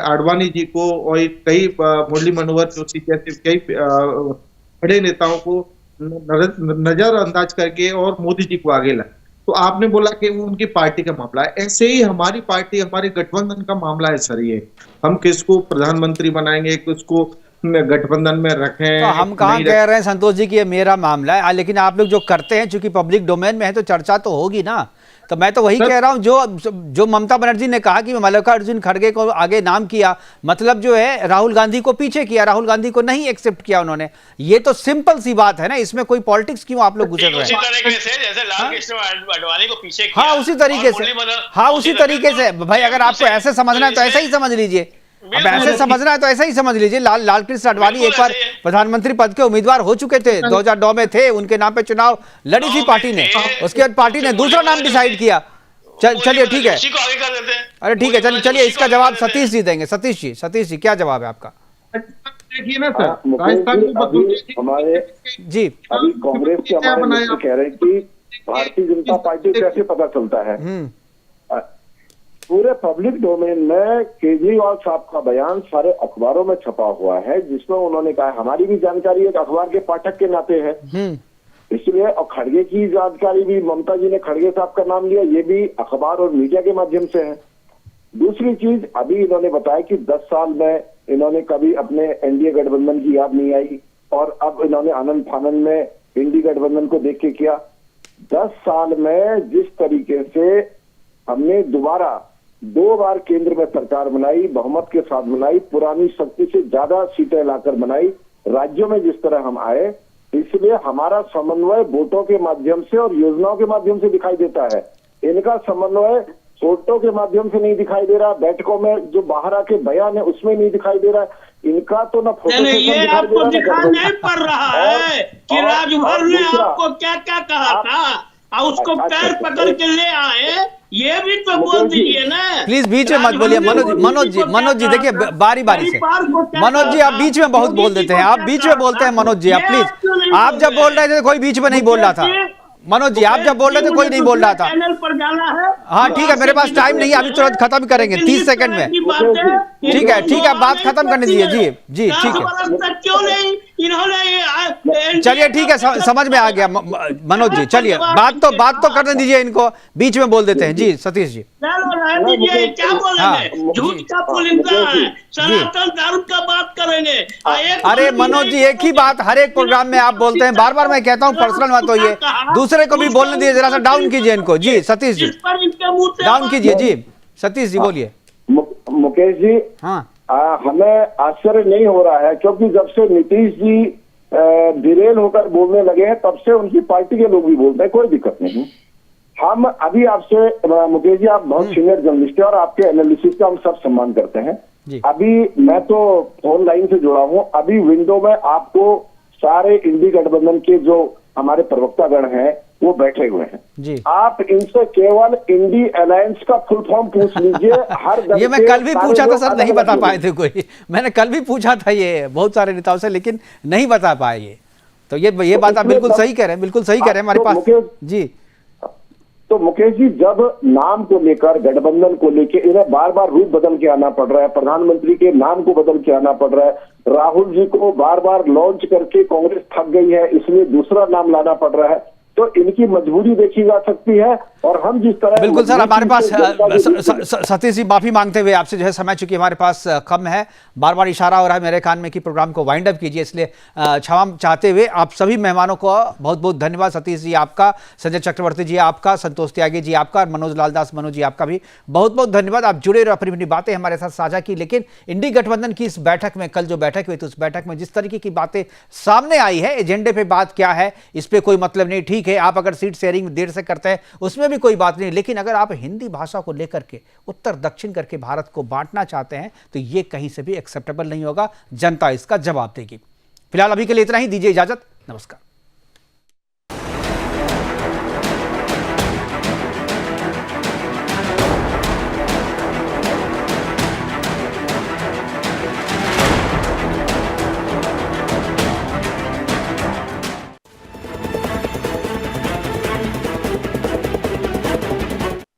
आडवाणी जी को और कई मुरली मनोहर जोशी जैसे कई बड़े नेताओं को नजरअंदाज करके और मोदी जी को आगे लाए। तो आपने बोला कि वो उनकी पार्टी का मामला है। ऐसे ही हमारी पार्टी, हमारे गठबंधन का मामला है सर। ये हम किसको प्रधानमंत्री बनाएंगे, किसको गठबंधन में रखें, तो हम कहाँ कह रहे हैं संतोष जी कि ये मेरा मामला है। लेकिन आप लोग जो करते हैं, चूंकि पब्लिक डोमेन में है तो चर्चा तो होगी ना। तो मैं तो वही कह रहा हूं, जो ममता बनर्जी ने कहा कि मल्लिकार्जुन खड़गे को आगे नाम किया, मतलब जो है राहुल गांधी को पीछे किया, राहुल गांधी को नहीं एक्सेप्ट किया उन्होंने। ये तो सिंपल सी बात है ना, इसमें कोई पॉलिटिक्स क्यों आप लोग गुजर रहे हैं? जैसे लाल कृष्ण आडवाणी को पीछे किया, हाँ उसी तरीके से भाई, अगर आपको ऐसे समझना है तो ऐसा ही समझ लीजिए। अब ऐसे समझना है तो ऐसा ही समझ लीजिए। लाल कृष्ण आडवाणी एक बार प्रधानमंत्री पद के उम्मीदवार हो चुके थे, 2009 में थे, उनके नाम पे चुनाव लड़ी थी पार्टी ने। उसके बाद पार्टी ने दूसरा नाम डिसाइड किया। चलिए ठीक है, अरे ठीक है, चलिए इसका जवाब सतीश जी देंगे। सतीश जी क्या जवाब है आपका? देखिए ना सर, मुकेश राजस्थान जी, में बदलते अभी हमारे जी अभी कांग्रेस के क्या हमारे बनाया मित्र कह रहे हैं कि भारतीय जनता पार्टी कैसे पता चलता है। पूरे पब्लिक डोमेन में केजरीवाल साहब का बयान सारे अखबारों में छपा हुआ है, जिसमें उन्होंने कहा हमारी भी जानकारी एक अखबार के पाठक के नाते है, इसलिए। और खड़गे की जानकारी भी, ममता जी ने खड़गे साहब का नाम लिया, ये भी अखबार और मीडिया के माध्यम से है। दूसरी चीज, अभी इन्होंने बताया कि 10 साल में इन्होंने कभी अपने एनडीए गठबंधन की याद नहीं आई, और अब इन्होंने आनंद फानन में इंडी गठबंधन को देख के किया। 10 साल में जिस तरीके से हमने दोबारा 2 बार केंद्र में सरकार बनाई, बहुमत के साथ बनाई, पुरानी शक्ति से ज्यादा सीटें लाकर बनाई, राज्यों में जिस तरह हम आए, इसलिए हमारा समन्वय वोटों के माध्यम से और योजनाओं के माध्यम से दिखाई देता है। इनका समन्वय फोटो के माध्यम से नहीं दिखाई दे रहा, बैठकों में जो बाहर आके बयान है उसमें नहीं दिखाई दे रहा है। इनका तो ना फोटो ये आपको दिखाई नहीं पड़ रहा है कि राजभर ने आपको क्या क्या कहा था और उसको पैर पकड़ के ले आए, ये भी तो बोल दीजिए ना। प्लीज बीच में मत बोलिए मनोज जी देखिए बारी बारी से। मनोज जी आप बीच में बहुत बोल देते हैं, आप बीच में बोलते हैं मनोज जी, आप प्लीज। आप जब बोल रहे थे कोई बीच में नहीं बोल रहा था मनोज जी, आप जब बोल रहे थे कोई नहीं बोल रहा था। चैनल पर जाना है। हाँ ठीक है, मेरे पास टाइम नहीं है, अभी तुरंत खत्म करेंगे 30 सेकंड में। ठीक है, बात खत्म करने दीजिए। जी ठीक है, क्यों नहीं इन्होंने, चलिए ठीक है, समझ में आ गया मनोज जी। चलिए बात तो करने दीजिए, इनको बीच में बोल देते हैं। जी सतीश जी, क्या बोलेंगे, झूठ का पुलिंदा है, सनातन धर्म का बात करेंगे। अरे मनोज जी, एक ही बात हर एक प्रोग्राम में आप बोलते हैं, बार बार मैं कहता हूँ पर्सनल मत होइए, दूसरे को भी बोलने दीजिए, जरा सा डाउन कीजिए इनको। जी सतीश जी डाउन कीजिए। जी सतीश जी बोलिए। मुकेश जी, हाँ हमें आश्चर्य नहीं हो रहा है, क्योंकि जब से नीतीश जी डिरेल होकर बोलने लगे हैं तब से उनकी पार्टी के लोग भी बोलते हैं, कोई दिक्कत नहीं। हम अभी आपसे, मुकेश जी आप बहुत सीनियर जर्नलिस्ट हैं और आपके एनालिसिस का हम सब सम्मान करते हैं। अभी मैं तो फोन लाइन से जुड़ा हूँ, अभी विंडो में आपको सारे इंडी गठबंधन के जो हमारे प्रवक्तागण हैं वो बैठे हुए हैं जी। आप इनसे केवल इंडी अलायंस का फुल फॉर्म पूछ लीजिए। हर ये मैं कल भी पूछा था सर, नहीं बता पाए थे कोई। मैंने कल भी पूछा था ये बहुत सारे नेताओं से, लेकिन नहीं बता पाए ये। तो ये बात आप बिल्कुल सही कह रहे हैं, बिल्कुल सही कह रहे हैं हमारे पास जी। तो मुकेश जी, जब नाम को लेकर, गठबंधन को लेकर इन्हें बार बार रूप बदल के आना पड़ रहा है, प्रधानमंत्री के नाम को बदल के आना पड़ रहा है, राहुल जी को बार बार लॉन्च करके कांग्रेस थक गई है इसलिए दूसरा नाम लाना पड़ रहा है, तो इनकी मजबूरी देखी जा सकती है। और हम जिस तरह, बिल्कुल सर, हमारे पास सतीश जी माफी मांगते हुए आपसे जो है समय चूंकि हमारे पास कम है, बार बार इशारा हो रहा है मेरे कान में कि प्रोग्राम को वाइंड अप कीजिए, इसलिए क्षमा चाहते हुए आप सभी मेहमानों को बहुत बहुत धन्यवाद। सतीश जी आपका, संजय चक्रवर्ती जी आपका, संतोष त्यागी जी आपका, मनोज लालदास मनोज जी आपका भी बहुत बहुत धन्यवाद। आप जुड़े और अपनी अपनी बातें हमारे साथ साझा की। लेकिन इंडी गठबंधन की इस बैठक में, कल जो बैठक हुई थी उस बैठक में जिस तरीके की बातें सामने आई है, एजेंडे पे बात क्या है इस पे कोई मतलब नहीं। ठीक है, आप अगर सीट शेयरिंग देर से करते हैं उसमें भी कोई बात नहीं, लेकिन अगर आप हिंदी भाषा को लेकर के उत्तर दक्षिण करके भारत को बांटना चाहते हैं तो यह कहीं से भी एक्सेप्टेबल नहीं होगा। जनता इसका जवाब देगी। फिलहाल अभी के लिए इतना ही, दीजिए इजाजत, नमस्कार।